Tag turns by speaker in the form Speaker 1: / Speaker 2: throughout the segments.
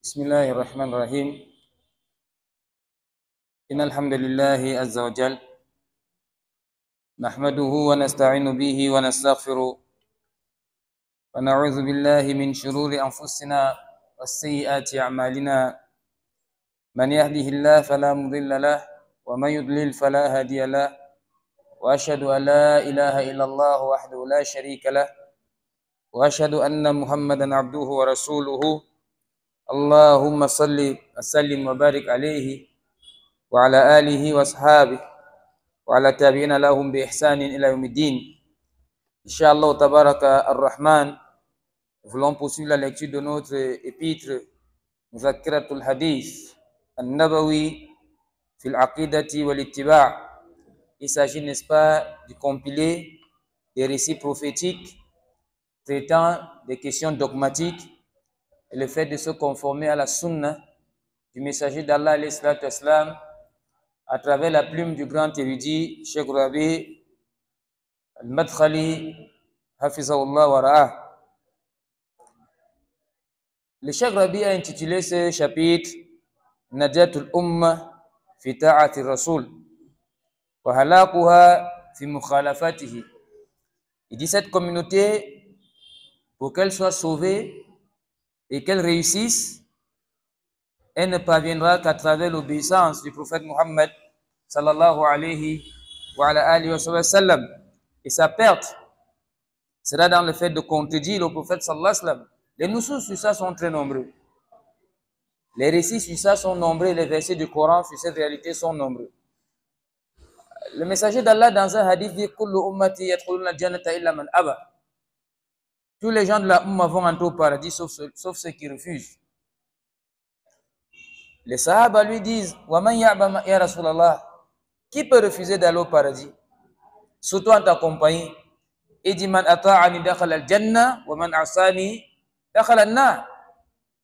Speaker 1: بسم الله الرحمن الرحيم. إن الحمد لله عز وجل نحمده ونستعين به ونستغفره ونعوذ بالله من شرور أنفسنا والسيئات أعمالنا. من يهده الله فلا مضل له ومن يضلل فلا هادي له، وأشهد أن لا إله إلا الله وحده لا شريك له، وأشهد أن محمدا عبده ورسوله. اللهم صل وسلم وبارك عليه وعلى آله وأصحابه وعلى تابعين لهم بإحسان إلى يوم الدين. Inch'Allah tabaraka ar-Rahman, nous voulons poursuivre la lecture de notre épître Muzakkiratul Hadith An-Nabawi fil Aqidati wal Ittiba'. Il s'agit, n'est-ce pas, de compiler des récits prophétiques traitant des questions dogmatiques et le fait de se conformer à la sunna du messager d'Allah alayhi salatu wassalam à travers la plume du grand érudit Cheikh Rabi al-Madkhali hafizahullah wa ra'ah. Le Cheikh Rabi a intitulé ce chapitre Najatul Umma fi ta'ati Rasul wa halakuha fi mukhalafatihi. Il dit cette communauté, pour qu'elle soit sauvée et qu'elle réussisse, elle ne parviendra qu'à travers l'obéissance du prophète Muhammad sallallahu alayhi wa sallam. Et sa perte sera dans le fait de contredire le prophète sallallahu alayhi wa sallam. Les nusus sur ça sont très nombreux. Les récits sur ça sont nombreux. Les versets du Coran sur cette réalité sont nombreux. Le messager d'Allah dans un hadith dit Kullu ummati yadkhuluna al-jannata illa man aba. Tous les gens de la Ummah vont entrer au paradis sauf ceux qui refusent. Les Sahaba lui disent Waman ya'ba ya Rasulallah, qui peut refuser d'aller au paradis, surtout en ta compagnie? Et dit Man ata'ani dakhala al-jannah wa man asani dakhala an-nar.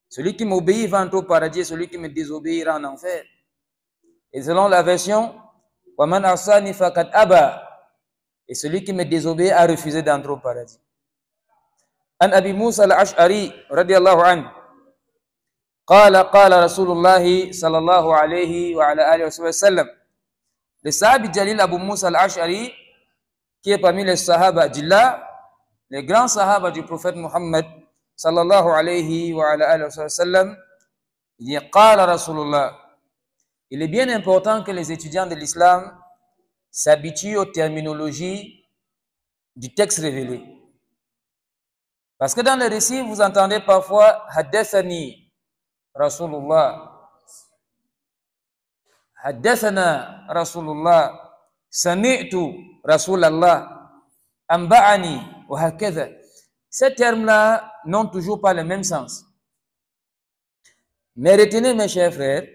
Speaker 1: Celui qui m'obéit va entrer au paradis, celui qui me désobéira en enfer. Et selon la version Waman asani faqad aba, et celui qui me désobéit a refusé d'entrer au paradis. An Abi Musa al-Ash'ari radiyallahu anhu قال رسول الله صلى الله عليه وعلى آله وسلم. Le sahabi Jalil Abu Musa al-Ash'ari, qui est parmi les sahaba d'Illah, les grands sahaba du prophète Muhammad sallallahu alayhi wa alayhi wa sallam, il dit Qala Rasulullah. Il est bien important que les étudiants de l'islam s'habituent aux terminologies du texte révélé. Parce que dans le récit, vous entendez parfois Haddathani Rasulullah, Haddathana Rasulullah, Sami'tu Rasulallah, Amba'ani, wa hakadha. Ces termes-là n'ont toujours pas le même sens. Mais retenez, mes chers frères,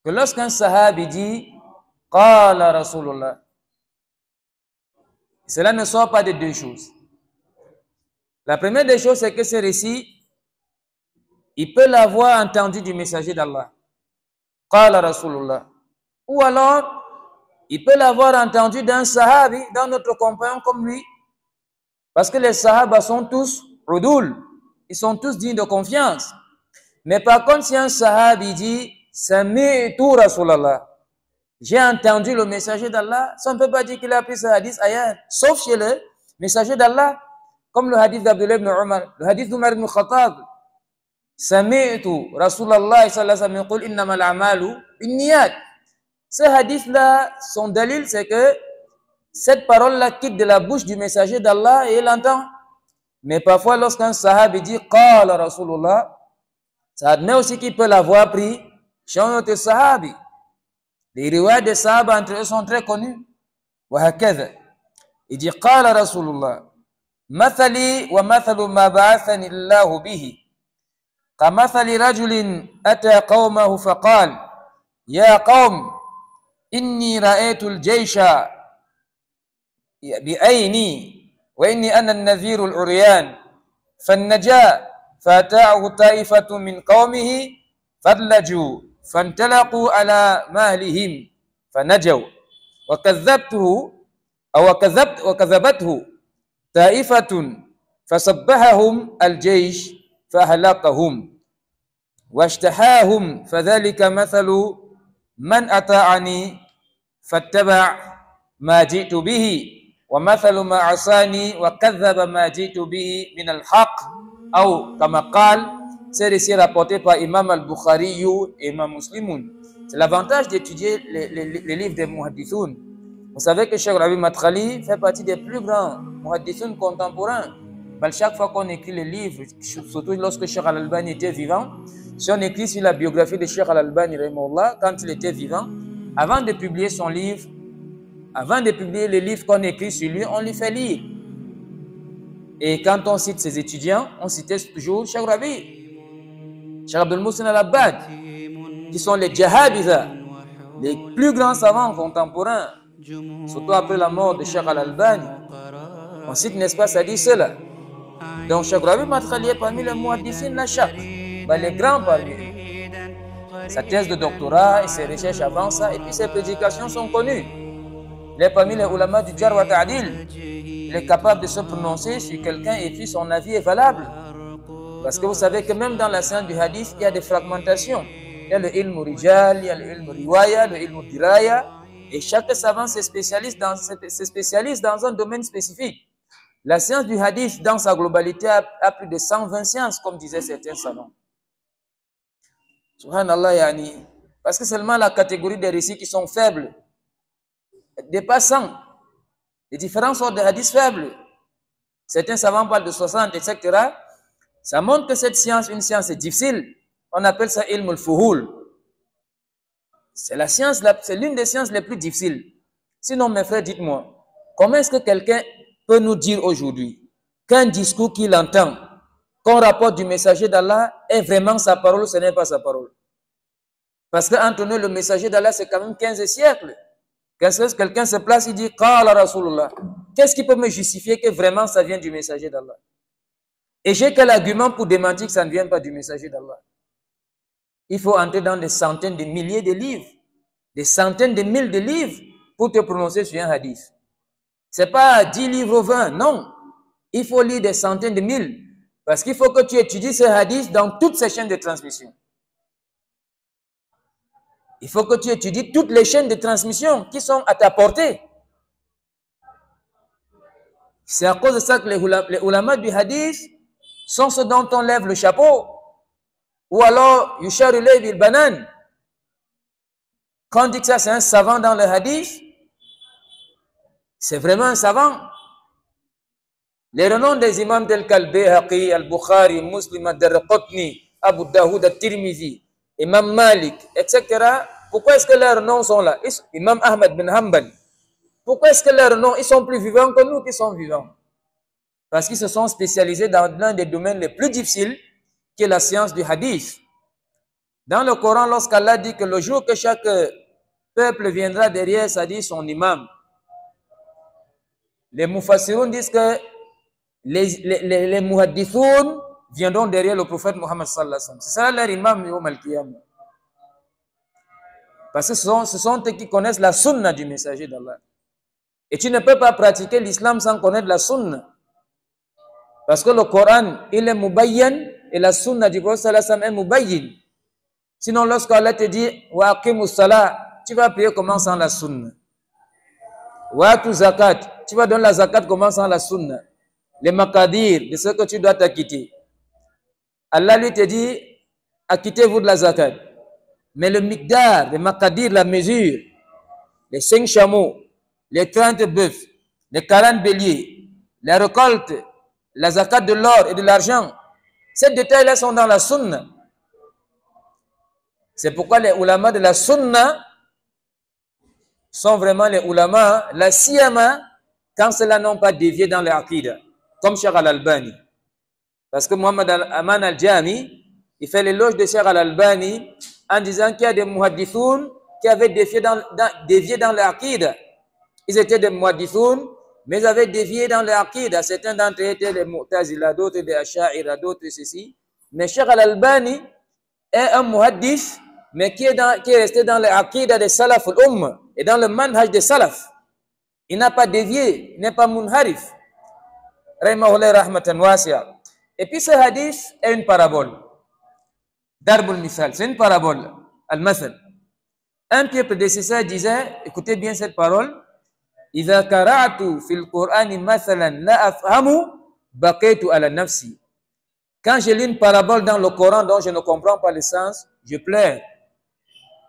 Speaker 1: que lorsqu'un sahabi dit Qala Rasulullah, cela ne sort pas de deux choses. La première des choses, c'est que ce récit, il peut l'avoir entendu du messager d'Allah. Qala Rasulullah. Ou alors, il peut l'avoir entendu d'un sahabi, d'un autre compagnon comme lui. Parce que les sahabas sont tous udul. Ils sont tous dignes de confiance. Mais par contre, si un sahabi dit Sami'tu Rasulallah, j'ai entendu le messager d'Allah, ça ne peut pas dire qu'il a appris ce hadith ailleurs, sauf chez le messager d'Allah. Comme le hadith d'Abdullah ibn Umar, le hadith d'Umar ibn Khattab. Sami'tu Rasulallah sallallahu alayhi wa sallam yaqul innamal a'malu binniyat. Ce hadith-là, son dalil, c'est que cette parole-là quitte de la bouche du messager d'Allah et il l'entend. Mais parfois, lorsqu'un sahabi dit Qala Rasulullah, ça admet aussi qu'il peut l'avoir pris chez un autre sahabi. Les riwayats des sahaba entre eux sont très connus. Wa hakadha. Il dit Qala Rasulullah. Mathali wa mathalu ma ba'athani Allahu bihi. كمثل رجل أتى قومه فقال يا قوم إني رأيت الجيش بعيني وإني أنا النذير العريان فالنجا فأتاه طائفة من قومه فادلجوا فانطلقوا على مهلهم فنجوا وكذبته طائفة فصبحهم الجيش فأهلكهم واشتهاهم فذلك مثل من أطاعني فاتبع ما جئت به ومثل ما عصاني وكذب ما جئت به من الحق أو كما قال. C'est récit rapporté par Imam al-Bukhari et Imam Muslim. C'est l'avantage d'étudier les livres des muhaddithoun. Vous savez que Cheikh Rabi Madkhali fait partie des plus grands muhaddithoun contemporains. Chaque fois qu'on écrit les livres, surtout lorsque Cheikh Al-Albani était vivant, si on écrit sur la biographie de Cheikh Al-Albani, quand il était vivant, avant de publier son livre, avant de publier les livres qu'on écrit sur lui, on lui fait lire. Et quand on cite ses étudiants, on citait toujours Cheikh Rabi, Cheikh Abdul Muhsin Al-Abbad, qui sont les Jahabitha, les plus grands savants contemporains, surtout après la mort de Cheikh Al-Albani. On cite, n'est-ce pas, ça dit cela. Donc Cheikh Rabi Madkhali est parmi les muhaddithin la Chak, les grands parmi eux. Sa thèse de doctorat et ses recherches avancent, et puis ses prédications sont connues. Il est parmi les ulama du Jar wa Ta'dil. Il est capable de se prononcer sur quelqu'un et puis son avis est valable. Parce que vous savez que même dans la science du hadith, il y a des fragmentations. Il y a le ilm rijal, il y a le ilm riwaya, le ilm diraya. Et chaque savant se spécialise dans un domaine spécifique. La science du hadith, dans sa globalité, a plus de 120 sciences, comme disaient certains savants. Subhanallah, yani. Parce que seulement la catégorie des récits qui sont faibles, dépassant les différentes sortes de hadiths faibles. Certains savants parlent de 60, etc. Ça montre que cette science, une science est difficile. On appelle ça ilm al-fuhul. C'est la science, c'est l'une des sciences les plus difficiles. Sinon, mes frères, dites-moi, comment est-ce que quelqu'un peut nous dire aujourd'hui qu'un discours qu'il entend, qu'on rapporte du messager d'Allah, est vraiment sa parole ou ce n'est pas sa parole? Parce qu'entre nous, le messager d'Allah, c'est quand même 15 siècles. Quelqu'un se place, il dit « Qala Rasulullah ». Qu'est-ce qui peut me justifier que vraiment ça vient du messager d'Allah? Et j'ai quel argument pour démentir que ça ne vient pas du messager d'Allah? Il faut entrer dans des centaines de milliers de livres, des centaines de mille de livres pour te prononcer sur un hadith. Ce n'est pas 10 livres ou 20, non. Il faut lire des centaines de mille parce qu'il faut que tu étudies ce hadith dans toutes ces chaînes de transmission. Il faut que tu étudies toutes les chaînes de transmission qui sont à ta portée. C'est à cause de ça que les ulama du hadith sont ceux dont on lève le chapeau. Ou alors, yushar ilayhi bil banan. Quand on dit que ça c'est un savant dans le hadith, c'est vraiment un savant. Les renoms des imams tels qu'Al-Bayhaqi, Al-Bukhari, Muslim, Ad-Daraqutni, Abu Daoud, At-Tirmizi, Imam Malik, etc. Pourquoi est-ce que leurs noms sont là? Imam Ahmad bin Hanbal. Pourquoi est-ce que leurs noms, ils sont plus vivants que nous qui sommes vivants? Parce qu'ils se sont spécialisés dans l'un des domaines les plus difficiles, qui est la science du hadith. Dans le Coran, lorsqu'Allah dit que le jour que chaque peuple viendra derrière, ça dit son imam. Les mufassiroun disent que les muhaddithoun viendront derrière le prophète Mohammed sallallahu alayhi wa sallam. C'est ça leur imam yawm al-qiyamah. Parce que ce sont eux qui connaissent la sunna du messager d'Allah. Et tu ne peux pas pratiquer l'islam sans connaître la sunna. Parce que le Coran, il est mubayyan et la sunna du prophète sallallahu alayhi wa sallam est mubayyin. Sinon, lorsqu'Allah te dit wa aqimus salat, tu vas prier comment sans la sunna. Wa tu zakat, tu vas donner la zakat comment sans la sunna. Les maqadir de ce que tu dois t'acquitter. Allah lui te dit acquittez-vous de la zakat. Mais le miqdar, le maqadir, la mesure, les 5 chameaux, les 30 bœufs, les 40 béliers, la récolte, la zakat de l'or et de l'argent, ces détails-là sont dans la sunna. C'est pourquoi les ulama de la sunna sont vraiment les ulama, la siyama, quand ceux-là n'ont pas dévié dans l'aqida, comme Cheikh Al-Albani. Parce que Muhammad Aman Al-Jami, il fait l'éloge de Cheikh Al-Albani en disant qu'il y a des muhaddithoun qui avaient dévié dans l'aqida. Ils étaient des muhaddithoun, mais ils avaient dévié dans l'aqida. Certains d'entre eux étaient des Mu'tazila, d'autres des Asha'ira, d'autres ceci. Mais Cheikh Al-Albani est un muhaddith, mais qui est resté dans l'aqida des salaf al-ummah et dans le manhaj des salaf. Il n'a pas dévié, il n'est pas munharif. Rahimahullah rahmatan wasi'a. Et puis ce hadith est une parabole. Darbul misal, c'est une parabole. Al-Mathal. Un pieux prédécesseur disait, écoutez bien cette parole, إذا قرأت في القرآن مثلا لا أفهم بقيت على نفسي. Quand je lis une parabole dans le Coran dont je ne comprends pas le sens, je pleure.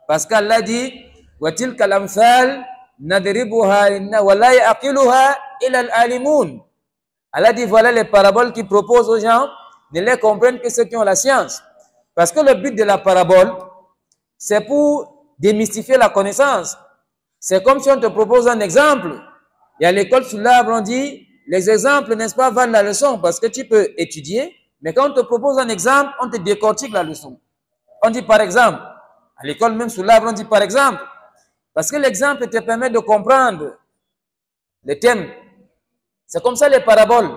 Speaker 1: Parce qu'Allah dit, وَتِلْكَ الْأَمْثَالِ نَضْرِبُهَا لِلنَّاسِ وَلَا يَعْقِلُهَا إِلَّا الْعَالِمُونَ. Allah dit, voilà les paraboles qu'il propose aux gens, ne les comprennent que ceux qui ont la science. Parce que le but de la parabole, c'est pour démystifier la connaissance. C'est comme si on te propose un exemple. Et à l'école sous l'arbre, on dit, les exemples, n'est-ce pas, valent la leçon, parce que tu peux étudier, mais quand on te propose un exemple, on te décortique la leçon. On dit par exemple, à l'école même sous l'arbre, on dit par exemple, parce que l'exemple te permet de comprendre le thème. C'est comme ça les paraboles.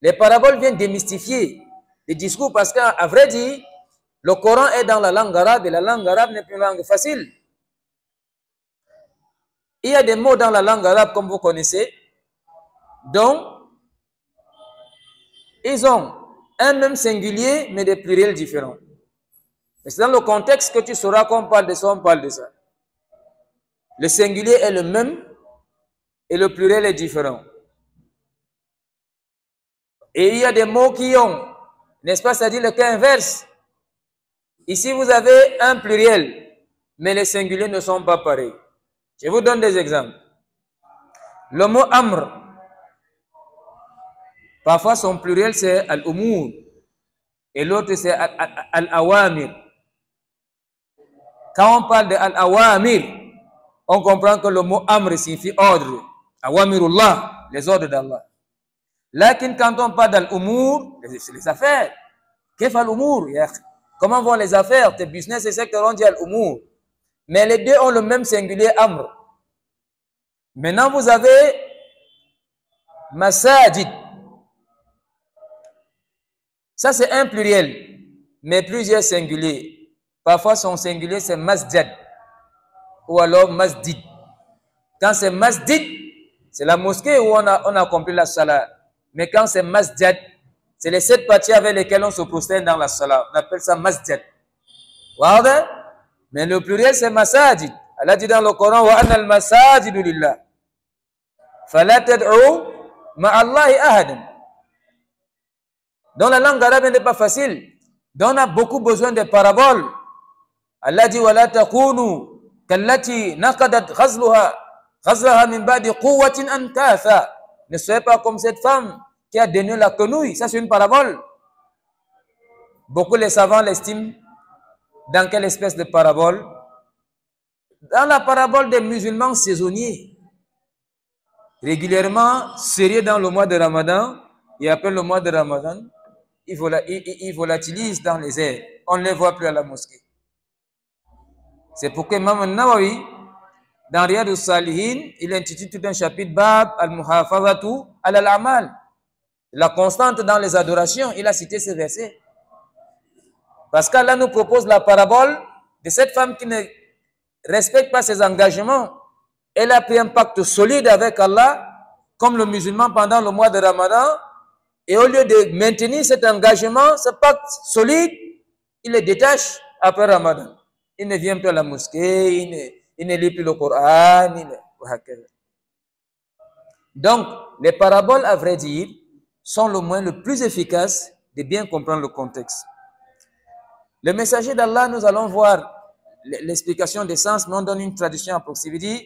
Speaker 1: Les paraboles viennent démystifier les discours, parce qu'à vrai dire, le Coran est dans la langue arabe, et la langue arabe n'est plus une langue facile. Il y a des mots dans la langue arabe, comme vous connaissez, dont ils ont un même singulier, mais des pluriels différents. C'est dans le contexte que tu sauras qu'on parle de ça, on parle de ça. Le singulier est le même et le pluriel est différent. Et il y a des mots qui ont, n'est-ce pas, c'est-à-dire le cas inverse. Ici, vous avez un pluriel, mais les singuliers ne sont pas pareils. Je vous donne des exemples. Le mot amr, parfois son pluriel c'est al-umur et l'autre c'est al-awamir. Quand on parle de al-awamir, on comprend que le mot amr signifie ordre. Awamirullah, les ordres d'Allah. Là, quand on parle d'al-umur, c'est les affaires. Qu'est-ce al-umur? Comment vont les affaires? Tes business et secteur, on dit al-umur. Mais les deux ont le même singulier amr. Maintenant, vous avez masajid. Ça, c'est un pluriel, mais plusieurs singuliers. Parfois, son singulier, c'est masjid ou alors masjid. Quand c'est masjid, c'est la mosquée où on a accompli la salat. Mais quand c'est masjid, c'est les 7 parties avec lesquelles on se prosterne dans la salat. On appelle ça masjid. Voilà. Mais le pluriel, c'est masajid. Allah dit dans le Coran, wa anna al-masajidu lillah. Fala tad'u ma'allahi ahadan. Dans la langue arabe, n'est pas facile. Donc, on a beaucoup besoin de paraboles. Allah dit, wa la takunu kallati naqadat ghazlaha min ba'di quwwatin ankatha. Ne soyez pas comme cette femme qui a donné la quenouille. Ça, c'est une parabole. Beaucoup les savants l'estiment. Dans quelle espèce de parabole? Dans la parabole des musulmans saisonniers, régulièrement sérieux dans le mois de Ramadan, et après le mois de Ramadan, ils volatilisent dans les airs. On ne les voit plus à la mosquée. C'est pourquoi Imam Nawawi, dans Riyad al-Salihin, il intitule tout un chapitre Bab al-Muhafazatu al-Amal. La constante dans les adorations, il a cité ces versets. Parce qu'Allah nous propose la parabole de cette femme qui ne respecte pas ses engagements. Elle a pris un pacte solide avec Allah, comme le musulman pendant le mois de Ramadan. Et au lieu de maintenir cet engagement, ce pacte solide, il le détache après Ramadan. Il ne vient plus à la mosquée, il ne lit plus le Coran. Donc, les paraboles, à vrai dire, sont le moyen le plus efficace de bien comprendre le contexte. Le messager d'Allah, nous allons voir l'explication des sens, mais on donne une traduction approximative.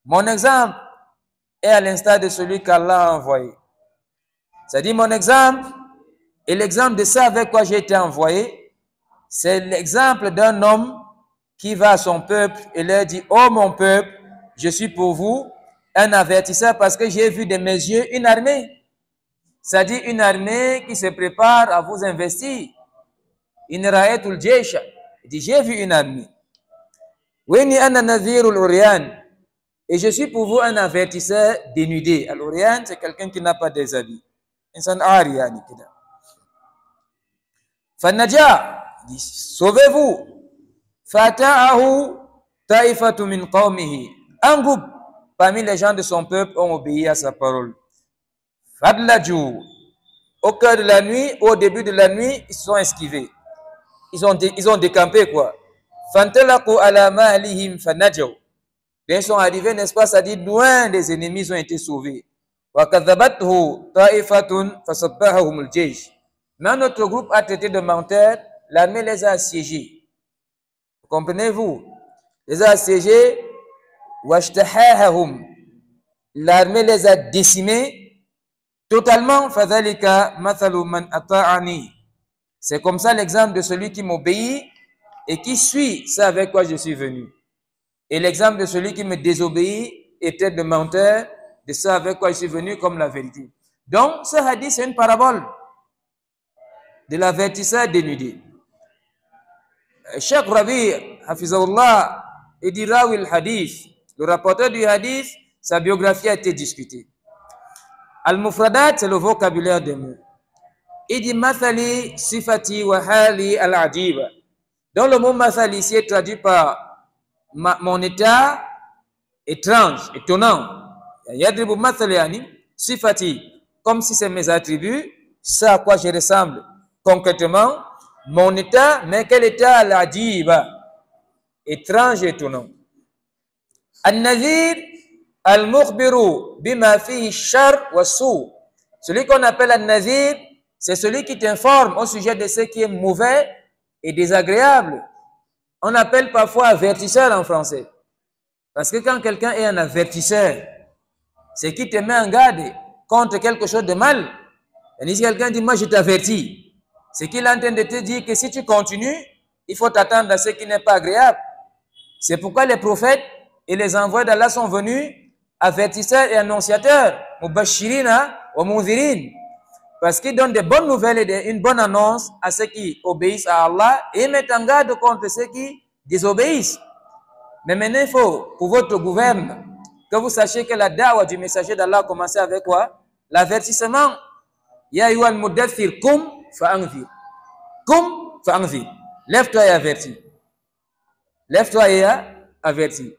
Speaker 1: Mon exemple est à l'instar de celui qu'Allah a envoyé. C'est-à-dire mon exemple et l'exemple de ça avec quoi j'ai été envoyé, c'est l'exemple d'un homme qui va à son peuple et leur dit, oh mon peuple, je suis pour vous un avertisseur parce que j'ai vu de mes yeux une armée. C'est-à-dire une armée qui se prépare à vous investir. In ra'aytul jaysha. Il dit, j'ai vu une armée. Wini ana nadhirul uryan. Et je suis pour vous un avertisseur dénudé. Al-uryan, c'est quelqu'un qui n'a pas des habits. Insan ariyani kida. Fannaja, dit, sauvez-vous. Fata'ahu ta'ifatu min qawmihi. Un groupe parmi les gens de son peuple ont obéi à sa parole. Fadlaju. Au cœur de la nuit, au début de la nuit, ils se sont esquivés. ils ont décampé quoi. Fantalaqu ala malihim fanajaw. Ils sont arrivés, n'est-ce pas, c'est-à-dire loin des ennemis, ils ont été sauvés. Wa kadhabathu ta'ifatun fasabbahum al-jaysh. Mais notre groupe a traité de menteurs, l'armée les a assiégés. Comprenez-vous? Les a assiégés, washtahahum. L'armée les a décimés totalement. Fadhalika mathalu man ata'ani. C'est comme ça l'exemple de celui qui m'obéit et qui suit ça avec quoi je suis venu. Et l'exemple de celui qui me désobéit était de menteur, de ça avec quoi je suis venu comme la vérité. Donc, ce hadith, c'est une parabole de l'avertisseur dénudé. Cheikh Rabi, Hafizahullah, il dit Rawi al-Hadith, le rapporteur du hadith, sa biographie a été discutée. Al-Mufradat, c'est le vocabulaire des mots. Il dit Mathali, Sifati, wa hali al-Ajiba. Donc, le mot Mathali ici est traduit par mon état étrange, étonnant. Yadribu Mathali yani, Sifati, comme si c'est mes attributs, ça à quoi je ressemble concrètement, mon état, mais quel état al-Ajiba, étrange et étonnant. Al-Nazir, al-Mukhbiru, bima fihi shar wa sou. Celui qu'on appelle al-Nazir, c'est celui qui t'informe au sujet de ce qui est mauvais et désagréable. On appelle parfois avertisseur en français. Parce que quand quelqu'un est un avertisseur, c'est qui te met en garde contre quelque chose de mal. Et si quelqu'un dit, moi je t'avertis, c'est qu'il est en train de te dire que si tu continues, il faut t'attendre à ce qui n'est pas agréable. C'est pourquoi les prophètes et les envoyés d'Allah sont venus avertisseurs et annonciateurs, mubashirina wa munzirin, parce qu'ils donnent des bonnes nouvelles et une bonne annonce à ceux qui obéissent à Allah et mettent en garde contre ceux qui désobéissent. Mais maintenant, il faut, pour votre gouvernement, que vous sachiez que la da'wa du messager d'Allah a commencé avec quoi? L'avertissement. Ya ayyuhal mudaththir kum fa'anzir. Kum fa'anzir. Lève-toi et avertis. Lève-toi et avertis.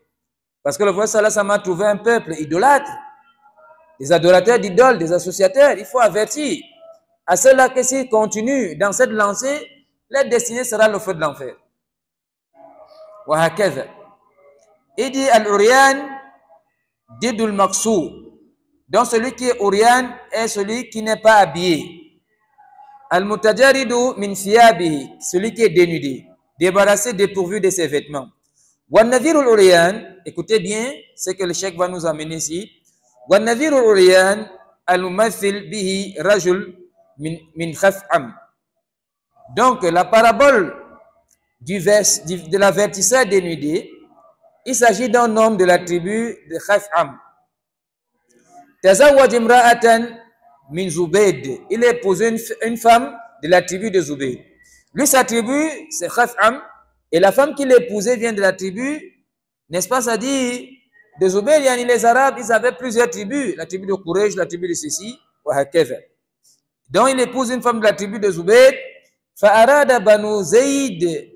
Speaker 1: Parce que le prophète sallallahu alayhi wa sallam a trouvé un peuple idolâtre, des adorateurs d'idoles, des associateurs. Il faut avertir à ceux-là que s'ils continuent dans cette lancée, leur destinée sera le feu de l'enfer. Wa hakaza. Il dit al-Uriyan didul maqsou. Donc celui qui est Uriyan est celui qui n'est pas habillé. Al-Mutajaridu min thiyabihi, celui qui est dénudé, débarrassé, dépourvu de ses vêtements. Wan-Nadhirul Uriyan, écoutez bien ce que le cheikh va nous amener ici. Wan-Nadhirul Uriyan al-Mumathil bihi rajul min khaf'am. Donc la parabole de l'avertisseur dénudé, il s'agit d'un homme de la tribu de Khaf'am. Tazawwaj imra'atan min Zubayd. Il a épousé une femme de la tribu de Zubayd. Lui, sa tribu, c'est Khaf'am. Et la femme qu'il a épousée vient de la tribu, n'est-ce pas, ça dit, de Zubayd. Les Arabes, ils avaient plusieurs tribus. La tribu de Quraysh, la tribu de ceci, wa hakaza. Donc, il épouse une femme de la tribu de Zubayd. Fa'arada banu Zayd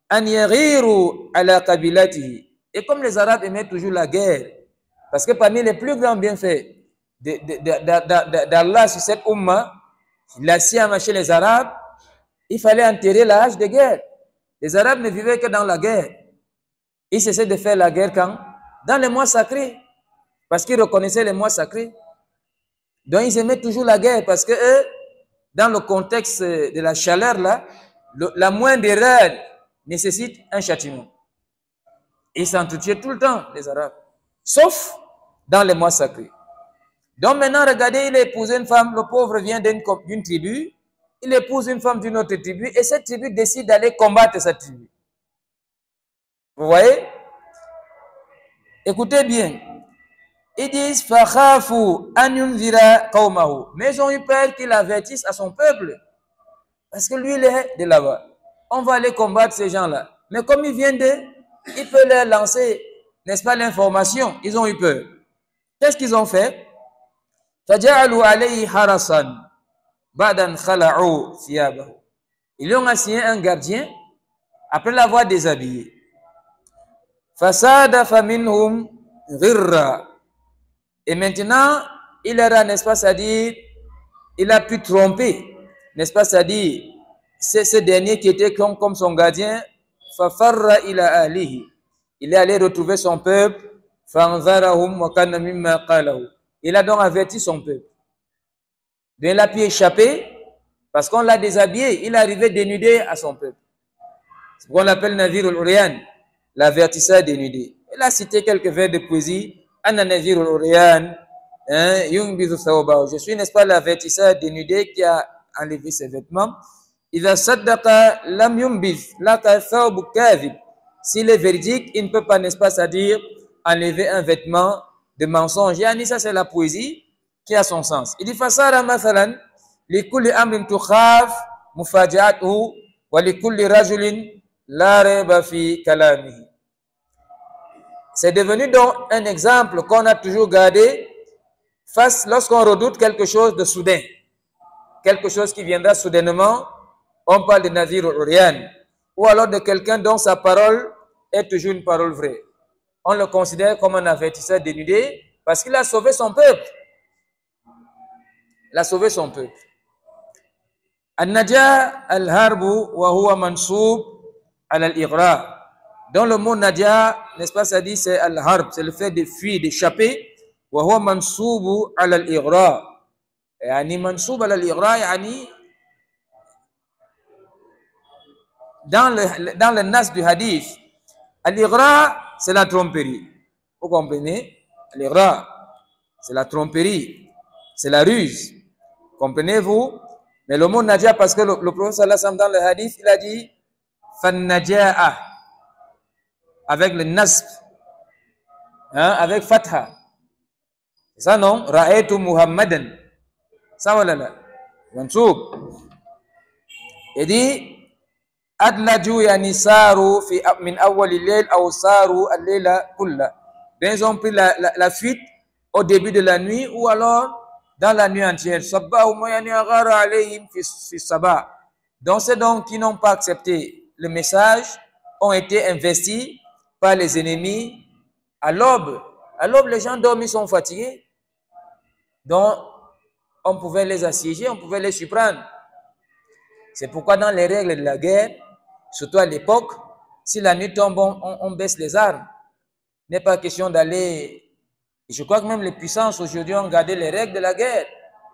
Speaker 1: an yaghiru ala qabilatihi. Et comme les Arabes aimaient toujours la guerre, parce que parmi les plus grands bienfaits d'Allah sur cette umma, il a si amaché les Arabes, il fallait enterrer la hache de guerre. Les Arabes ne vivaient que dans la guerre. Ils cessaient de faire la guerre quand? Dans les mois sacrés. Parce qu'ils reconnaissaient les mois sacrés. Donc ils aimaient toujours la guerre parce que eux, dans le contexte de la chaleur là, la moindre erreur nécessite un châtiment. Ils s'entretuaient tout le temps, les Arabes. Sauf dans les mois sacrés. Donc maintenant, regardez, il a épousé une femme, le pauvre vient d'une tribu, il épouse une femme d'une autre tribu, et cette tribu décide d'aller combattre cette tribu. Vous voyez? Écoutez bien. Ils disent, فَخَافُوا أَنْ يُنْذِرَ قَوْمَهُ. Mais ils ont eu peur qu'il avertisse à son peuple. Parce que lui, il est de là-bas. On va aller combattre ces gens-là. Mais comme ils viennent il peut leur lancer, n'est-ce pas, l'information. Ils ont eu peur. Qu'est-ce qu'ils ont fait? فَجَعَلُوا عَلَيْهِ حَرَسًا بَعْدًا خَلَعُوا ثِيَابَهُ. Ils lui ont assigné un gardien après l'avoir déshabillé. فَسَادَ فَمِنْهُمْ غِرًّا. Et maintenant, il aura, n'est-ce pas, c'est-à-dire, il a pu tromper, n'est-ce pas, c'est-à-dire, c'est ce dernier qui était comme son gardien. Fafarra ila ahlihi. Il est allé retrouver son peuple. Fanzarahum wa kana mimma qalahu. Il a donc averti son peuple. Donc il a pu échapper parce qu'on l'a déshabillé. Il est arrivé dénudé à son peuple. C'est ce qu'on appelle Nazir al-Uriyan, l'avertisseur dénudé. Il a cité quelques vers de poésie. Anna Nazir al-Uriyan, je suis, n'est-ce pas, l'avertisseur dénudé qui a enlevé ses vêtements. Idha saddaqa lam yumbiz laka thawbu kadhib. S'il est véridique, il ne peut pas, n'est-ce pas, c'est-à-dire enlever un vêtement de mensonge. Yani, ça c'est la poésie qui a son sens. Il dit fasara mathalan li kulli amrin tukhaf mufaja'atuhu wa li kulli rajulin la rayba fi kalamihi. C'est devenu donc un exemple qu'on a toujours gardé face lorsqu'on redoute quelque chose de soudain, quelque chose qui viendra soudainement. On parle de Nazir al-Uriyan, ou alors de quelqu'un dont sa parole est toujours une parole vraie. On le considère comme un avertisseur dénudé parce qu'il a sauvé son peuple. Il a sauvé son peuple. An-Naja al-Harbu wa huwa mansoub ala al-Ighra. Dans le mot Nadia, n'est-ce pas, ça dit c'est al-Harb, c'est le fait de fuir, d'échapper. Wa huwa mansoub ala al-Ighra. Yani mansoub ala al-Ighra, yani dans le nas du hadith, al-Ighra, c'est la tromperie. Vous comprenez? Al-Ighra, c'est la tromperie, c'est la ruse. Comprenez-vous? Mais le mot Nadia, parce que le prophète sallallahu alayhi wa sallam dans le hadith, il a dit fan-Naja'a, avec le nasb, hein, avec fatha. C'est ça, non? Ra'aytu Muhammadan. Ça, voilà. Mansoub. Il dit Adlaju yani saru fi min awwal al-layl aw saru al-layla kulla. Ils ont pris la fuite au début de la nuit ou alors dans la nuit entière. Donc ceux donc qui n'ont pas accepté le message ont été investis par les ennemis à l'aube. À l'aube, les gens dorment, ils sont fatigués. Donc on pouvait les assiéger, on pouvait les surprendre. C'est pourquoi dans les règles de la guerre, surtout à l'époque, si la nuit tombe, on baisse les armes. Il n'est pas question d'aller... Je crois que même les puissances aujourd'hui ont gardé les règles de la guerre.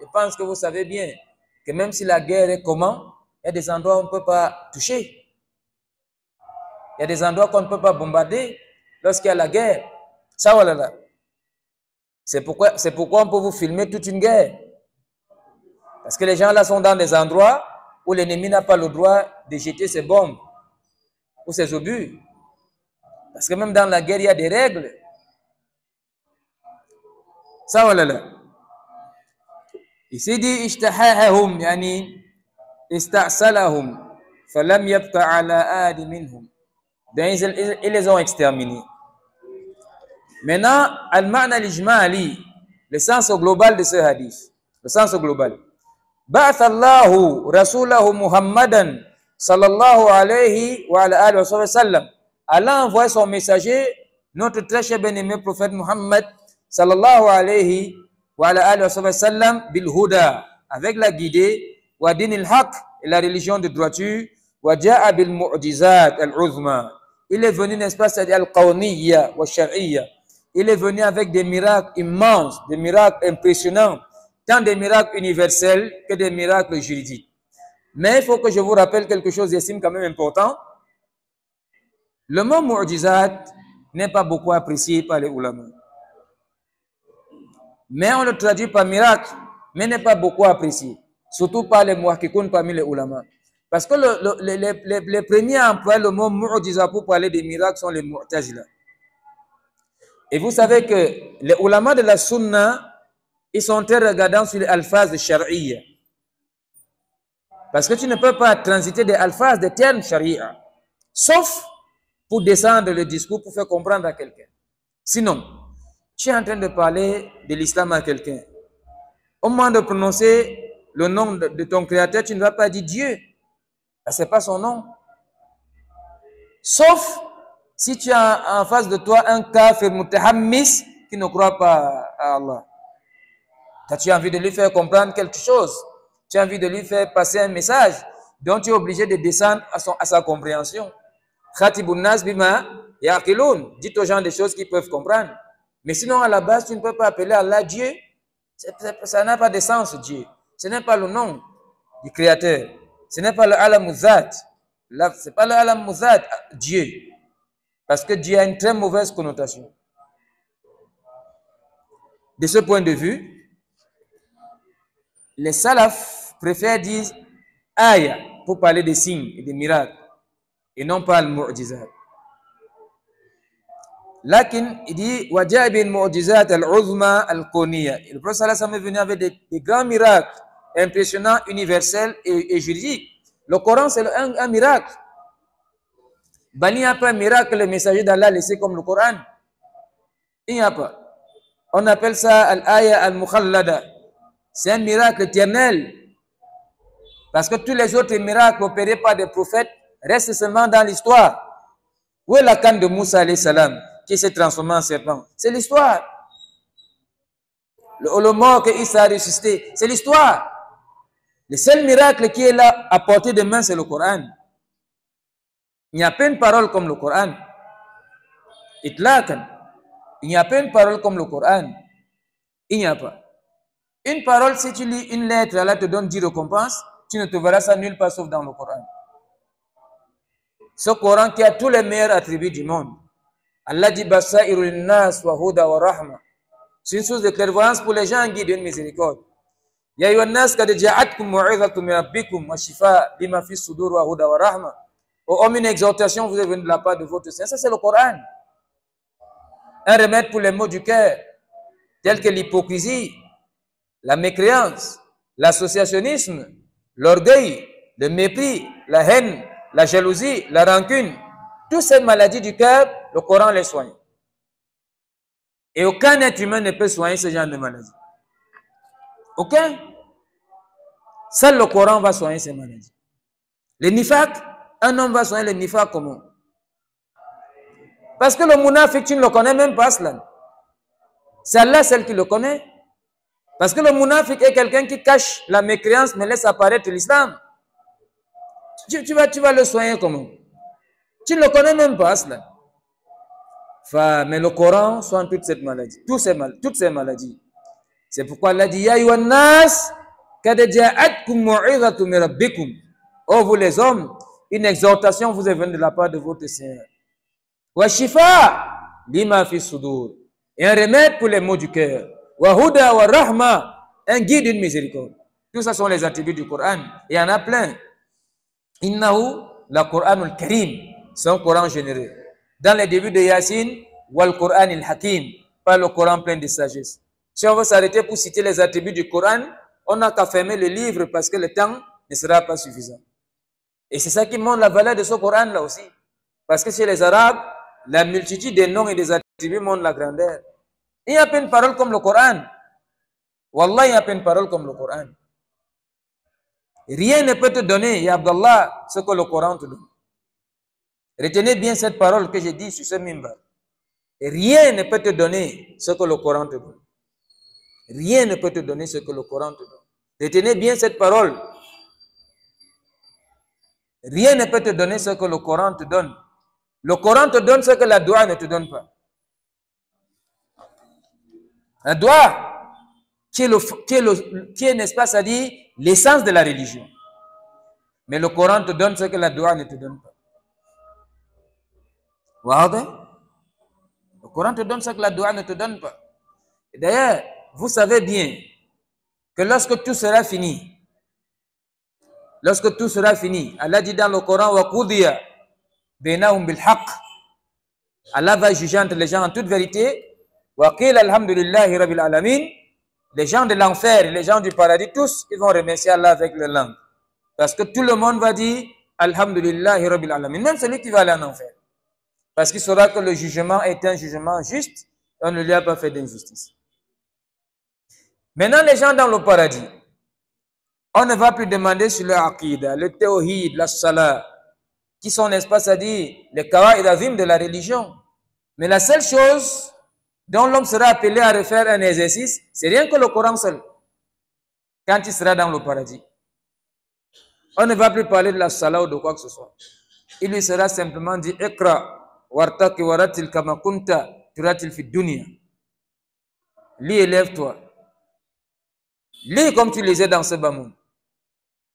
Speaker 1: Je pense que vous savez bien que même si la guerre est comment, il y a des endroits où on ne peut pas toucher. Il y a des endroits qu'on ne peut pas bombarder lorsqu'il y a la guerre. Ça, voilà. C'est pourquoi on peut vous filmer toute une guerre. Parce que les gens là sont dans des endroits où l'ennemi n'a pas le droit de jeter ses bombes ou ses obus. Parce que même dans la guerre, il y a des règles. Ça, voilà. Ici dit, ishtahahum, yani, ista'salahum, falam yabqa ala adi minhum. Donc, ils les ont exterminés. Maintenant, al-ma'na al-ijmali, le sens global de ce hadith. Le sens global. Ba'athallahu rasulahu Muhammadan sallallahu alayhi wa alihi wa sallam. Allah envoie son messager, notre très cher bien-aimé prophète Muhammad sallallahu alayhi wa alihi wa sallam bil huda, avec la guidée, wa dinil haq, et la religion de droiture, wa ja'a bil mu'jizat al-uzma. Il est venu, n'est-ce pas, c'est-à-dire al-qawniyya wa shar'iyya. Il est venu avec des miracles immenses, des miracles impressionnants, tant des miracles universels que des miracles juridiques. Mais il faut que je vous rappelle quelque chose, j'estime quand même important. Le mot mu'jizat n'est pas beaucoup apprécié par les ulama. Mais on le traduit par miracle, mais n'est pas beaucoup apprécié. Surtout par les muhakkikoun parmi les ulama. Parce que les premiers à employer le mot mu'jizat pour parler des miracles sont les mu'tazila. Et vous savez que les ulama de la sunna, ils sont très regardants sur les alphas de Shari'a. Parce que tu ne peux pas transiter des alphas, des termes Shari'a. Sauf pour descendre le discours, pour faire comprendre à quelqu'un. Sinon, tu es en train de parler de l'islam à quelqu'un. Au moment de prononcer le nom de ton créateur, tu ne vas pas dire Dieu. Ce n'est pas son nom. Sauf si tu as en face de toi un kafir mutahammis qui ne croit pas à Allah. Tu as envie de lui faire comprendre quelque chose. Tu as envie de lui faire passer un message. dont tu es obligé de descendre à sa compréhension. Khatibun nas bima yaqilun. Dites aux gens des choses qu'ils peuvent comprendre. Mais sinon, à la base, tu ne peux pas appeler Allah Dieu. Ça n'a pas de sens, Dieu. Ce n'est pas le nom du Créateur. Ce n'est pas le Alam-Muzat. Ce n'est pas le Alam-Muzat, Dieu. Parce que Dieu a une très mauvaise connotation. De ce point de vue, les salafs préfèrent dire Aya pour parler des signes et des miracles et non pas le mu'jizat. Lakin, il dit Waja'a bil mu'jizat al-uzma al-kawniya. Le prophète sallallahu alayhi wa sallam est venu avec des grands miracles impressionnants, universels et juridiques. Le Coran, c'est un miracle. Il n'y a pas un miracle que le messager d'Allah a laissé comme le Coran. Il n'y a pas. On appelle ça al-aya al-mukhallada. C'est un miracle éternel. Parce que tous les autres miracles opérés par des prophètes restent seulement dans l'histoire. Où est la canne de Moussa alayhi salam qui s'est transformé en serpent? C'est l'histoire. Le mort que Isa a ressuscité, c'est l'histoire. Le seul miracle qui est là à portée de main, c'est le Coran. Il n'y a pas une parole comme le Coran. Itlaqan. Il n'y a pas une parole comme le Coran. Il n'y a pas. Une parole, si tu lis une lettre, Allah te donne 10 récompenses, tu ne te verras ça nulle part sauf dans le Coran. Ce Coran qui a tous les meilleurs attributs du monde. Allah dit Basairu linnas wa huda wa rahma. C'est une source de clairvoyance pour les gens guidés de miséricorde. Ya ayyuhan nas qad ja'atkum mau'izatun min rabbikum wa shifaa lima fi sudur wa huda wa rahma. Ô homme, une exhortation vous est venue de la part de votre Seigneur. Ça c'est le Coran. Un remède pour les maux du cœur, tels que l'hypocrisie, la mécréance, l'associationnisme, l'orgueil, le mépris, la haine, la jalousie, la rancune. Toutes ces maladies du cœur, le Coran les soigne. Et aucun être humain ne peut soigner ce genre de maladie. Aucun. Seul le Coran va soigner ces maladies. Le nifaq, un homme va soigner le nifaq comment? Parce que le munafiq, tu ne le connais même pas, cela. C'est Allah celle qui le connaît. Parce que le munafiq est quelqu'un qui cache la mécréance mais laisse apparaître l'islam. Tu vas le soigner comment? Tu ne le connais même pas, cela. Mais le Coran soigne toute cette maladie, toutes ces maladies. C'est pourquoi Allah dit Ya ayyuhan nas qad ja'atkum mau'izatun min rabbikum. Oh vous les hommes, une exhortation vous est venue de la part de votre Seigneur. Wa shifa lima fi sudur. Et un remède pour les maux du cœur. Wa huda wa rahma, un guide, une miséricorde. Tout ça sont les attributs du Coran. Et il y en a plein. Innahu la Qur'anul Karim. C'est un Coran généreux. Dans les débuts de Yassine, wal Qur'an il Hakim, pas le Coran plein de sagesse. Si on veut s'arrêter pour citer les attributs du Coran, on n'a qu'à fermer le livre parce que le temps ne sera pas suffisant. Et c'est ça qui montre la valeur de ce Coran là aussi. Parce que chez les Arabes, la multitude des noms et des attributs montre la grandeur. Il n'y a pas une parole comme le Coran. Wallah, il n'y a pas une parole comme le Coran. Rien ne peut te donner, ya Abdallah, ce que le Coran te donne. Retenez bien cette parole que j'ai dit sur ce mimbar. Rien ne peut te donner ce que le Coran te donne. Rien ne peut te donner ce que le Coran te donne. Retenez bien cette parole. Rien ne peut te donner ce que le Coran te donne. Le Coran te donne ce que la doua ne te donne pas. La doua, qui est, n'est-ce pas, ça dit, l'essence de la religion. Mais le Coran te donne ce que la doua ne te donne pas. Le Coran te donne ce que la doua ne te donne pas. D'ailleurs, vous savez bien que lorsque tout sera fini, Allah dit dans le Coran wa qudiya bainahum bil haqq. Allah va juger entre les gens en toute vérité. Wa qila alhamdulillahi rabbil alamin. Les gens de l'enfer et les gens du paradis, tous, ils vont remercier Allah avec leur langue. Parce que tout le monde va dire alhamdulillahi rabbil alamin. Même celui qui va aller en enfer. Parce qu'il saura que le jugement est un jugement juste. On ne lui a pas fait d'injustice. Maintenant, les gens dans le paradis, on ne va plus demander sur leur aqidah, le tawhid, la salat, qui sont, n'est-ce pas, c'est-à-dire les kawa'id azim de la religion. Mais la seule chose dont l'homme sera appelé à refaire un exercice, c'est rien que le Coran seul, quand il sera dans le paradis. On ne va plus parler de la salat ou de quoi que ce soit. Il lui sera simplement dit Iqra wartaqi waratil kama kunta turatil fi dunya. Lis et lève-toi. Lis comme tu lisais dans ce bas monde.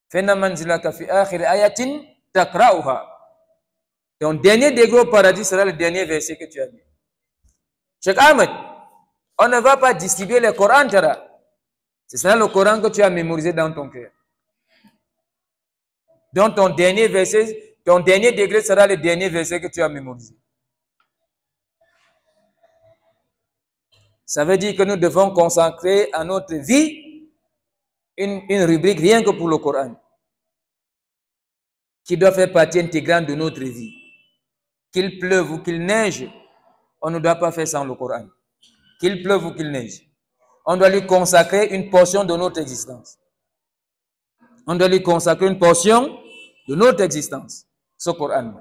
Speaker 1: Fena manzilaka fi akhir ayatin taqra'uha. Ton dernier degré au paradis sera le dernier verset que tu as lu. Cheikh Ahmed, on ne va pas distribuer le Coran, Tara. Ce sera le Coran que tu as mémorisé dans ton cœur. Donc ton dernier verset, ton dernier degré sera le dernier verset que tu as mémorisé. Ça veut dire que nous devons consacrer à notre vie une rubrique rien que pour le Coran, qui doit faire partie intégrante de notre vie. Qu'il pleuve ou qu'il neige, on ne doit pas faire sans le Coran. Qu'il pleuve ou qu'il neige, on doit lui consacrer une portion de notre existence. On doit lui consacrer une portion de notre existence, ce Coran.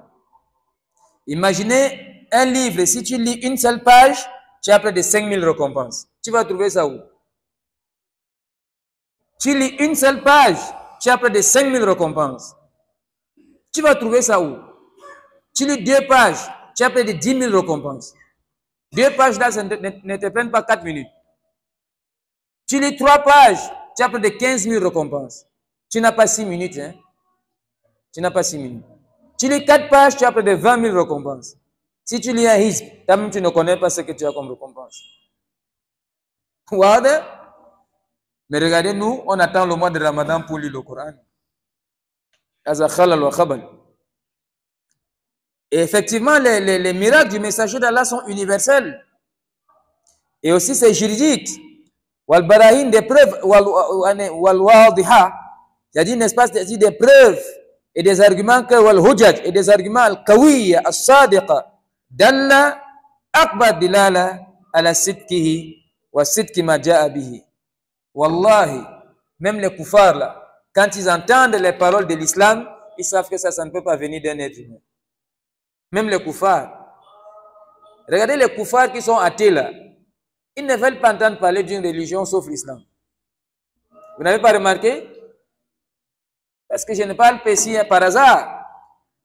Speaker 1: Imaginez un livre, si tu lis une seule page, tu as près de 5000 récompenses. Tu vas trouver ça où? Tu lis une seule page, tu as près de 5000 récompenses. Tu vas trouver ça où? Tu lis 2 pages, tu as près de 10 000 récompenses. 2 pages là, ça ne te prennent pas 4 minutes. Tu lis 3 pages, tu as près de 15 000 récompenses. Tu n'as pas 6 minutes, hein? Tu n'as pas 6 minutes. Tu lis 4 pages, tu as près de 20 000 récompenses. Si tu lis un hizb, toi-même tu ne connais pas ce que tu as comme récompense. Mais regardez, nous, on attend le mois de Ramadan pour lire le Coran. Et effectivement, les miracles du messager d'Allah sont universels. Et aussi, c'est juridique. Wal barahin, des preuves, c'est-à-dire, n'est-ce pas, c'est-à-dire des preuves et des arguments que wal hujaj et des arguments al-kawiyya, as-sadiqa, dalla akbar dilala ala sidkihi wa sidki ma ja'a bihi. Wallahi, même les koufars là, quand ils entendent les paroles de l'islam, ils savent que ça ne peut pas venir d'un être humain. Même les koufars. Regardez les koufars qui sont athées là. Ils ne veulent pas entendre parler d'une religion sauf l'islam. Vous n'avez pas remarqué? Parce que je ne parle pas ici par hasard.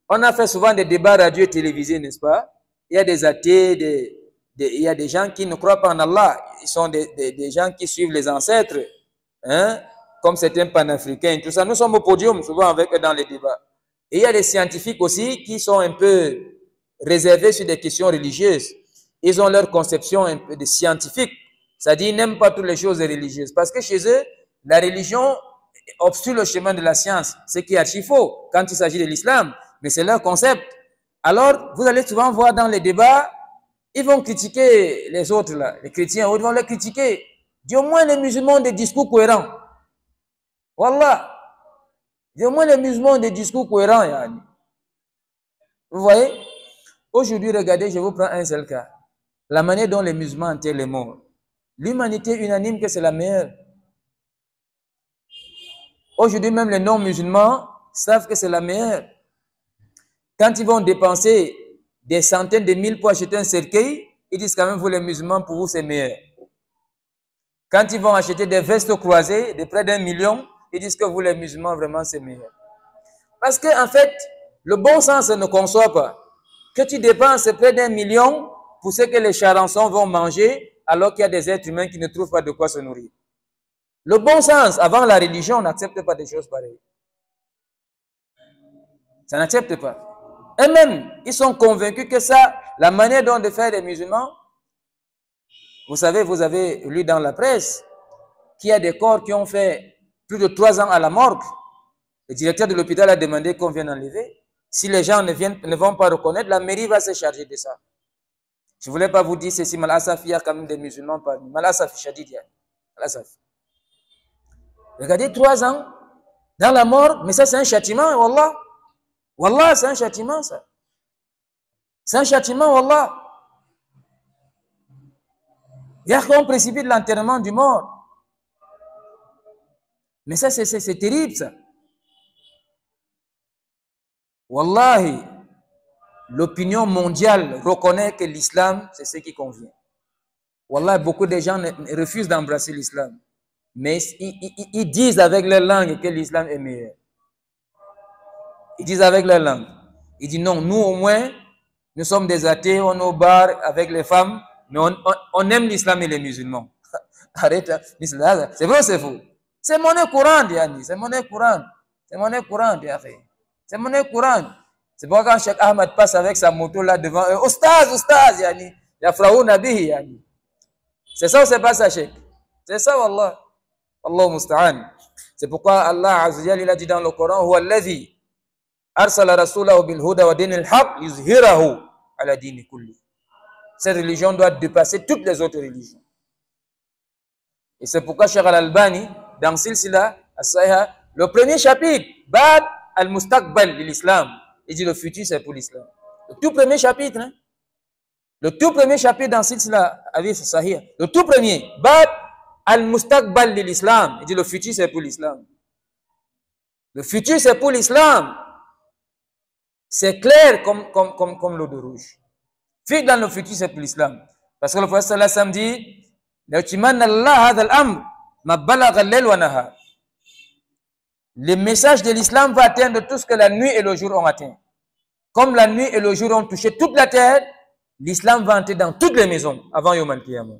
Speaker 1: On a fait souvent des débats radio et télévisés, n'est-ce pas? Il y a des athées, il y a des gens qui ne croient pas en Allah. Ils sont des gens qui suivent les ancêtres. Hein? Comme certains panafricains, tout ça. Nous sommes au podium souvent avec eux dans les débats. Et il y a des scientifiques aussi qui sont un peu réservés sur des questions religieuses. Ils ont leur conception un peu de scientifique. C'est-à-dire, ils n'aiment pas toutes les choses religieuses. Parce que chez eux, la religion obstrue le chemin de la science. Ce qui est archi faux quand il s'agit de l'islam. Mais c'est leur concept. Alors, vous allez souvent voir dans les débats, ils vont critiquer les autres, là, les chrétiens, ils vont les critiquer. Du moins, les musulmans ont des discours cohérents. Wallah. Du moins, les musulmans ont des discours cohérents. Yani. Vous voyez? Aujourd'hui, regardez, je vous prends un seul cas. La manière dont les musulmans enterrent les morts. L'humanité unanime que c'est la meilleure. Aujourd'hui, même les non-musulmans savent que c'est la meilleure. Quand ils vont dépenser des centaines de mille pour acheter un cercueil, ils disent quand même, vous les musulmans, pour vous, c'est meilleur. Quand ils vont acheter des vestes croisées de près d'1 million, ils disent que vous, les musulmans, vraiment, c'est meilleur. Parce que, en fait, le bon sens ne conçoit pas que tu dépenses près d'1 million pour ce que les charançons vont manger, alors qu'il y a des êtres humains qui ne trouvent pas de quoi se nourrir. Le bon sens, avant la religion, on n'accepte pas des choses pareilles. Ça n'accepte pas. Eux-mêmes, ils sont convaincus que ça, la manière dont de faire les musulmans, vous savez, vous avez lu dans la presse qu'il y a des corps qui ont fait plus de 3 ans à la morgue. Le directeur de l'hôpital a demandé qu'on vienne enlever. Si les gens ne vont pas reconnaître, la mairie va se charger de ça. Je ne voulais pas vous dire ceci, Malasaf, il y a quand même des musulmans parmi. Malasaf, Shadid, Malasaf. Regardez, 3 ans dans la mort, mais ça c'est un châtiment, Wallah. Wallah, c'est un châtiment, ça. C'est un châtiment, Wallah. Il y a qu'on précipite l'enterrement du mort. Mais ça, c'est terrible, ça. Wallahi, l'opinion mondiale reconnaît que l'islam, c'est ce qui convient. Wallah, beaucoup de gens refusent d'embrasser l'islam. Mais ils disent avec leur langue que l'islam est meilleur. Ils disent avec leur langue. Il dit non, nous au moins, nous sommes des athées, on est au bar avec les femmes, mais on aime l'islam et les musulmans. Arrête, c'est vrai ou c'est faux? C'est monnaie courante, Yani. C'est monnaie courante. C'est monnaie courante, Yani. C'est monnaie courante. C'est pourquoi quand Cheikh Ahmad passe avec sa moto là devant eux, Ostaz, Yani. Yafraou Nabihi, Yani. C'est ça ou c'est pas ça, Cheikh? C'est ça, Wallah. Allah musta'an. C'est pourquoi Allah Azza wa Jalla, il a dit dans le Coran, Huwa alladhi arsala rasulahu bil huda wa dinil haq yuzhirahu ala dini kulli. Cette religion doit dépasser toutes les autres religions. Et c'est pourquoi Cheikh Al-Albani, dans Silsila As-Sahih, le premier chapitre, Bab al-Mustaqbal de l'islam, il dit le futur c'est pour l'islam. Le tout premier chapitre, hein? Le tout premier chapitre dans Silsila As-Sahih, le tout premier, Bab al-Mustaqbal de l'islam, il dit le futur c'est pour l'islam. Le futur c'est pour l'islam. C'est clair comme l'eau de rouge. Futur dans le futur c'est pour l'islam. Parce que le prophète sallallahu alayhi wa sallam dit, le message de l'islam va atteindre tout ce que la nuit et le jour ont atteint. Comme la nuit et le jour ont touché toute la terre, l'islam va entrer dans toutes les maisons avant Yom al-Qiyamah.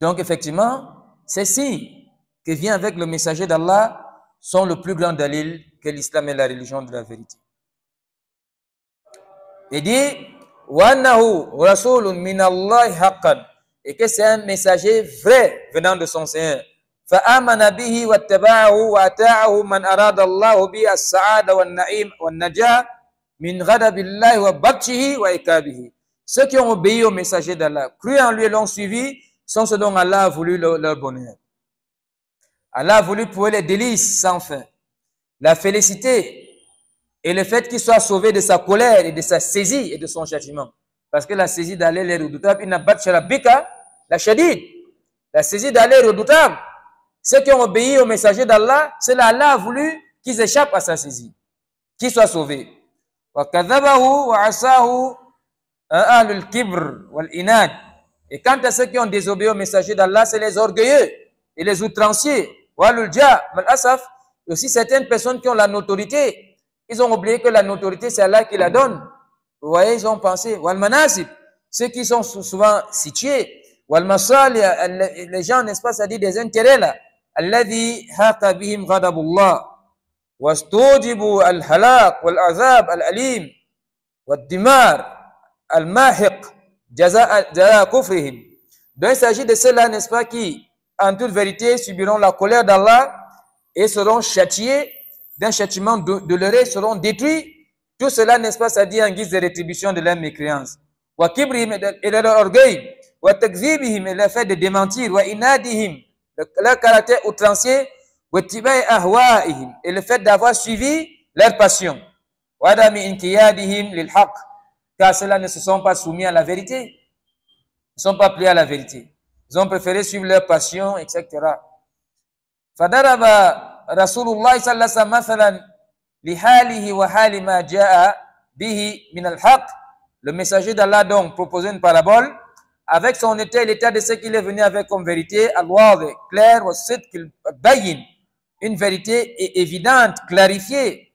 Speaker 1: Donc effectivement, ceci qui vient avec le messager d'Allah sont le plus grand dalil que l'islam est la religion de la vérité. Il dit et que c'est un messager vrai venant de son Seigneur. فآمن به واتبعه وأطاعه من أراد الله به السعادة والنعيم والنجاة من غضب الله وبطشه وعقابه. Ceux qui ont obéi au messager d'Allah, cru en lui et l'ont suivi, sont ceux dont Allah a voulu leur bonheur. Allah a voulu pour eux les délices sans fin, la félicité et le fait qu'ils soient sauvés de sa colère et de sa saisie et de son châtiment. Parce que la saisie d'Allah est redoutable. Il n'a pas de la shadid. La saisie d'Allah est redoutable. Ceux qui ont obéi au messager d'Allah, c'est là Allah a voulu qu'ils échappent à sa saisie, qu'ils soient sauvés. Et quant à ceux qui ont désobéi au messager d'Allah, c'est les orgueilleux et les outranciers. Et aussi certaines personnes qui ont la notoriété, ils ont oublié que la notoriété, c'est Allah qui la donne. Vous voyez, ils ont pensé. Ceux qui sont souvent situés. Les gens, n'est-ce pas, ça dit des intérêts là. الذي حاق بهم غضب الله واستوجبوا الهلاك والعذاب الأليم والدمار الماحق جزاء كفرهم. Donc il s'agit de ceux-là, n'est-ce pas, qui en toute vérité subiront la colère d'Allah et seront châtiés d'un châtiment douloureux, seront détruits. Tout cela, n'est-ce pas, ça dit en guise de rétribution de leur mécréance. Wa kibrihim et de leur orgueil, wa takzibihim et le fait de démentir, wa inadihim leur caractère outrancier, et le fait d'avoir suivi leur passion, car ceux-là ne se sont pas soumis à la vérité, ne sont pas pliés à la vérité. Ils ont préféré suivre leur passion, etc. Fadaraba Rasulullah sallallahu alayhi wa sallam mathalan lihalihi wa hali ma jaa bihi min al-haq. Le messager d'Allah donc proposait une parabole avec son état et l'état de ce qu'il est venu avec comme vérité, Allah, clair, une vérité évidente, clarifiée.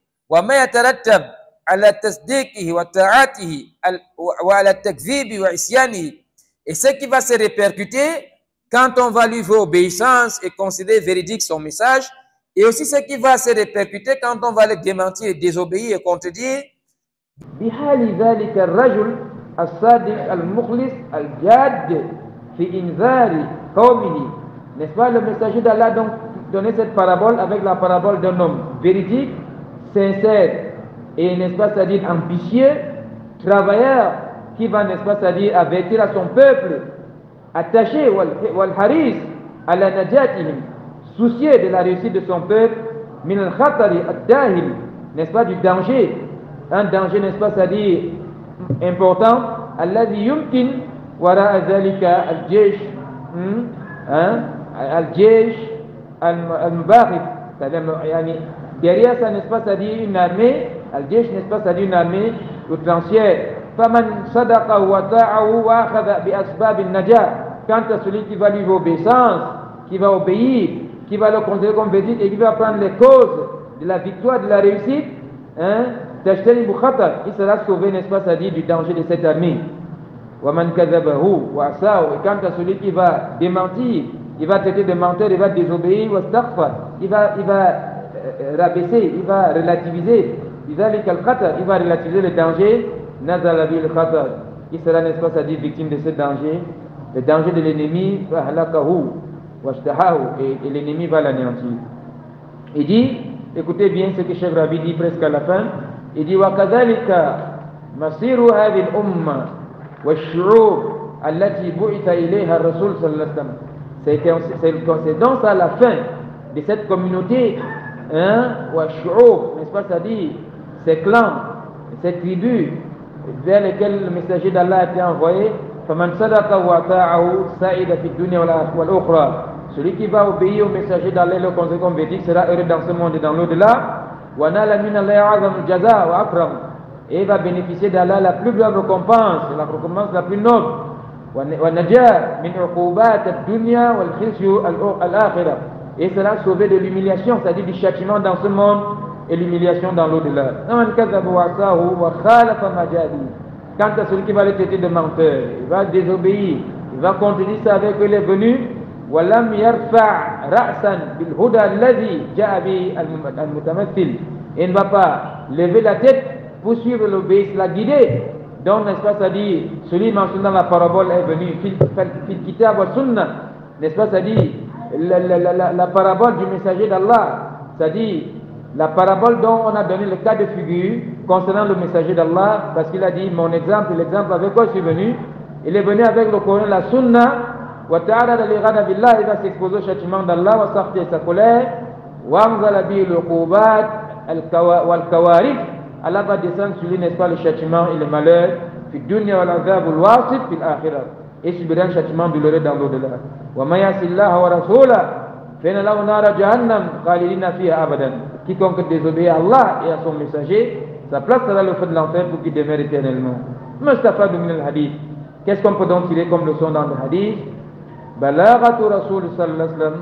Speaker 1: Et ce qui va se répercuter quand on va lui faire obéissance et considérer véridique son message, et aussi ce qui va se répercuter quand on va le démentir et désobéir et contredire. الصادق المخلص الجاد في إنذار قومه. N'est-ce pas, le messager d'Allah donc donné cette parabole avec la parabole d'un homme véridique, sincère et, n'est-ce pas, c'est-à-dire ambitieux, travailleur, qui va, n'est-ce pas, c'est-à-dire avertir à son peuple, attaché wal haris à la najatihim, soucieux de la réussite de son peuple, min al-khatari ad-dahim, n'est-ce pas, du danger, un danger, n'est-ce pas, c'est-à-dire important, الذي يمكن وراء ذلك الجيش الجيش المباغت. يعني derrière ça, n'est-ce pas, ça dit une armée, الجيش, n'est-ce pas, ça dit une armée outrancière. فمن صدق وطاعه وأخذ بأسباب النجاة. Quant à celui qui va lui faire obéissance, qui va obéir, qui va le considérer comme véridique et qui va prendre les causes
Speaker 2: de la victoire, de la réussite, hein, il sera sauvé, n'est-ce pas, c'est-à-dire du danger de cette armée. Et quant à celui qui va démentir, il va traiter de menteur, il va désobéir, il va rabaisser, il va relativiser, il va relativiser le danger, il sera, n'est-ce pas, c'est-à-dire victime de ce danger, le danger de l'ennemi, et l'ennemi va l'anéantir. Il dit, écoutez bien ce que Cheikh Rabi dit presque à la fin, il dit وَكَذَلِكَ مَصِيرُ هَذِهِ الْأُمَّةِ وَالشُّعُوبِ الَّتِي بُعِثَ إِلَيْهَا الرَّسُولُ صلى الله عليه وسلم. C'est dans ça la fin de cette communauté, hein, n'est-ce pas, c'est-à-dire ces clans, ces tribus vers lesquelles le messager d'Allah a été envoyé. فَمَنْ صَدَقَ وَأَطَاعَهُ سَعِدَ فِي الدُّنْيَا وَالْأُخْرَى. Celui qui va obéir au messager d'Allah, le conseil qu'on veut dire, sera heureux dans ce monde et dans l'au-delà. Et il va bénéficier d'Allah la plus grande récompense, la récompense la plus noble. Et sera sauvé de l'humiliation, c'est-à-dire du châtiment dans ce monde et l'humiliation dans l'au-delà. Quant à celui qui va le traiter de menteur, il va désobéir, il va continuer ça avec eux les venus. ولم يرفع رأسا بالهدى الذي جاء به المتمثل. Il ne va pas lever la tête pour suivre l'obéissance, la guider. Donc, n'est-ce pas, c'est-à-dire, celui mentionné dans la parabole est venu, fil kitab wa sunnah, n'est-ce pas, c'est-à-dire, la parabole du messager d'Allah, c'est-à-dire, la parabole dont on a donné le cas de figure concernant le messager d'Allah, parce qu'il a dit, mon exemple, l'exemple avec quoi je suis venu, il est venu avec le Coran, la sunnah. Il va s'exposer au châtiment d'Allah, va sortir sa colère. Allah va descendre sur lui, n'est-ce pas, le châtiment et le malheur. Et subira un châtiment douloureux dans l'au-delà. Quiconque désobéit à Allah et à son messager, sa place sera le feu de l'enfer pour qu'il demeure éternellement. Qu'est-ce qu'on peut donc tirer comme leçon dans le hadith? بلاغة رسول صلى الله عليه وسلم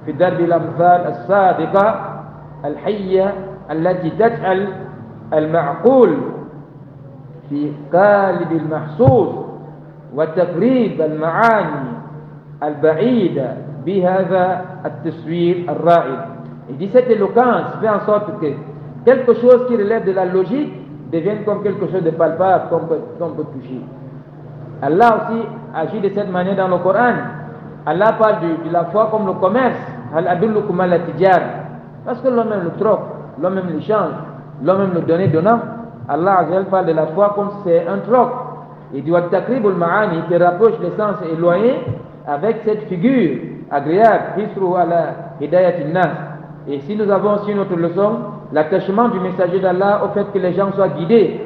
Speaker 2: في درب الأمثال الصادقة الحية التي تجعل المعقول في قالب المحسوس وتقريب المعاني البعيدة بهذا التصوير الرائد. Il dit cette éloquence fait en sorte que quelque chose qui relève de la logique devienne comme quelque chose de palpable qu'on peut toucher. Allah aussi agit de cette manière dans le Coran. Allah parle de la foi comme le commerce. Parce que l'homme aime le troc, l'homme aime l'échange, l'homme aime le donner-donnant. Allah parle de la foi comme c'est un troc. Il dit il te rapproche les sens éloignés avec cette figure agréable. Et si nous avons aussi notre leçon, l'attachement du messager d'Allah au fait que les gens soient guidés.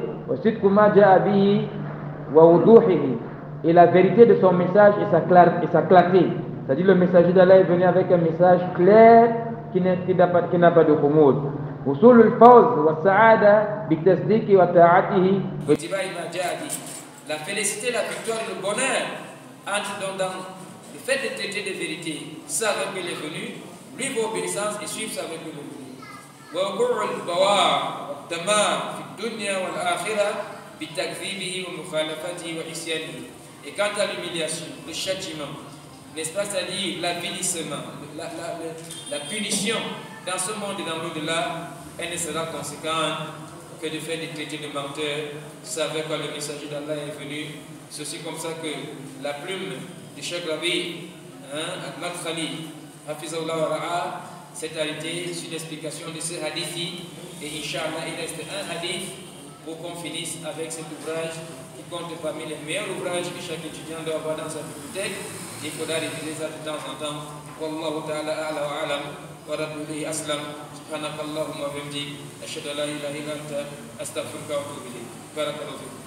Speaker 2: Et la vérité de son message et sa clarté. C'est-à-dire le messager d'Allah est venu avec un message clair qui n'a pas de commode. وصول الفوز والسعادة بالتصديق وطاعته.
Speaker 1: La félicité, la victoire et le bonheur entrent donc dans le fait de traiter de vérité. Ça avec qu'il est venu, lui vos obéissances et suivre ça avec qu'il est venu. ووقوع البوار والدمار في الدنيا والآخرة بتكذيبه ومخالفته وعصيانه. Et quant à l'humiliation, le châtiment, n'est-ce pas, c'est-à-dire l'avilissement, la punition dans ce monde et dans l'au-delà, elle ne sera conséquente que de faire des traités de menteurs. C'est avec quoi le messager d'Allah est venu. C'est aussi comme ça que la plume de Cheikh Rabi, Ahmad Khali, Hafizahullah wa Ra'a, s'est arrêtée sur l'explication de ce hadith. Et Inch'Allah, il reste un hadith pour qu'on finisse avec cet ouvrage qui compte parmi les meilleurs ouvrages que chaque étudiant doit avoir dans sa bibliothèque. Il faudra réviser ça de temps en temps. Wallahu ta'ala a'la wa a'lam wa raddu ilayhi aslam. Subhanakallahumma wa bihamdik. Ashhadu an la ilaha illa anta astaghfiruka wa atubu ilayk. Barakallahu fiik.